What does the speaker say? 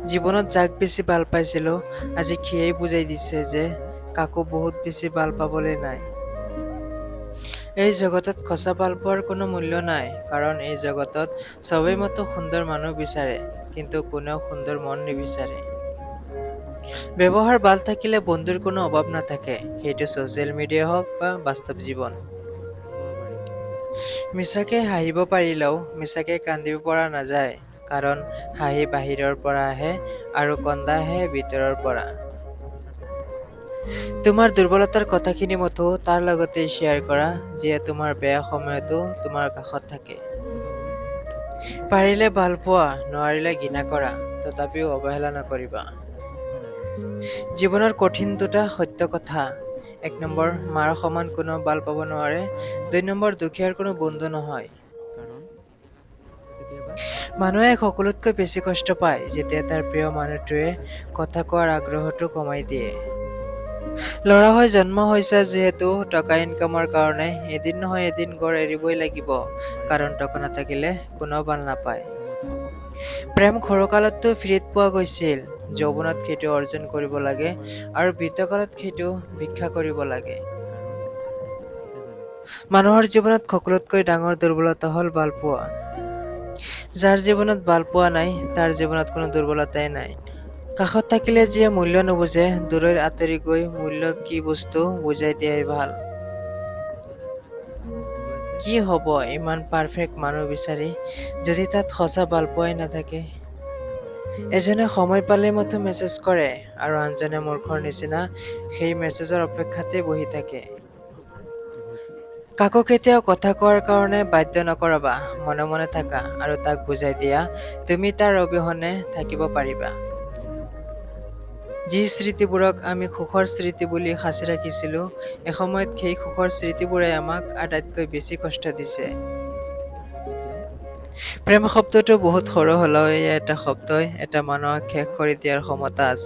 জীৱনত যাক বেছি ভাল পাইছিলোঁ, আজি সিয়েই বুজাই দিছে যে কাকো বহুত বেছি ভাল পাবলৈ নাই। এই জগতত সঁচা ভাল পোৱাৰ কোনো মূল্য নাই, কাৰণ এই জগতত চবেই মাত্ৰ সুন্দৰ মানুহ বিচাৰে, কিন্তু কোনেও সুন্দৰ মন নিবিচাৰে। ব্যৱহাৰ ভাল থাকিলে বন্ধুৰ কোনো অভাৱ নাথাকে, সেইটো ছ'চিয়েল মিডিয়া হওক বা বাস্তৱ জীৱন। মিছাকে হাঁহিব পাৰিলেও মিছাকে কান্দিব পৰা নাযায়, কাৰণ হাঁহি বাহিৰৰ পৰা আহে আৰু কন্দা আহে ভিতৰৰ পৰা। তোমাৰ দুৰ্বলতাৰ কথাখিনি মতো তাৰ লগতে শ্বেয়াৰ কৰা, যিয়ে তোমাৰ বেয়া সময়তো তোমাৰ কাষত থাকে। পাৰিলে ভাল পোৱা, নোৱাৰিলে ঘৃণা কৰা, তথাপিও অৱহেলা নকৰিবা। জীৱনৰ কঠিন দুটা সত্য কথা। 1 নম্বৰ, মাৰ সমান কোনেও ভাল পাব নোৱাৰে। 2 নম্বৰ, দুখীয়াৰ কোনো বন্ধু নহয়। মানুহে সকলোতকৈ বেছি কষ্ট পায় যেতিয়া তাৰ প্ৰিয় মানুহটোৱে কথা কোৱাৰ আগ্ৰহটো কমাই দিয়ে। ল'ৰা হৈ জন্ম হৈছে যিহেতু টকা ইনকামৰ কাৰণে এদিন নহয় এদিন ঘৰ এৰিবই লাগিব, কাৰণ টকা নাথাকিলে কোনেও ভাল নাপায়। প্ৰেম সৰুকালততো ফ্ৰীত পোৱা গৈছিল, যৌৱনত সেইটো অৰ্জন কৰিব লাগে আৰু বৃদ্ধকালত সেইটো ভিক্ষা কৰিব লাগে। মানুহৰ জীৱনত সকলোতকৈ ডাঙৰ দুৰ্বলতা হ'ল ভাল পোৱা। যাৰ জীৱনত ভাল পোৱা নাই, তাৰ জীৱনত কোনো দুৰ্বলতাই নাই। কাষত থাকিলে যিয়ে মূল্য নুবুজে, দূৰৈৰ আঁতৰি গৈ মূল্য কি বস্তু বুজাই দিয়াই ভাল। কি হ'ব ইমান পাৰফেক্ট মানুহ বিচাৰি, যদি তাত সঁচা ভাল পোৱাই নাথাকে? এজনে সময় পালেই মাত্ৰ মেছেজ কৰে, আৰু আনজনে মূৰ্খৰ নিচিনা সেই মেছেজৰ অপেক্ষাতে বহি থাকে। কাকো কেতিয়াও কথা কোৱাৰ কাৰণে বাধ্য নকৰাবা, মনে মনে থাকা আৰু তাক বুজাই দিয়া তুমি তাৰ অবিহনে থাকিব পাৰিবা। যি স্মৃতিবোৰক আমি সুখৰ স্মৃতি বুলি সাঁচি ৰাখিছিলোঁ, এসময়ত সেই সুখৰ স্মৃতিবোৰে আমাক আটাইতকৈ বেছি কষ্ট দিছে। প্ৰেম শব্দটো বহুত সৰু হ'লেও এটা শব্দই এটা মানুহক শেষ কৰি দিয়াৰ ক্ষমতা আছে।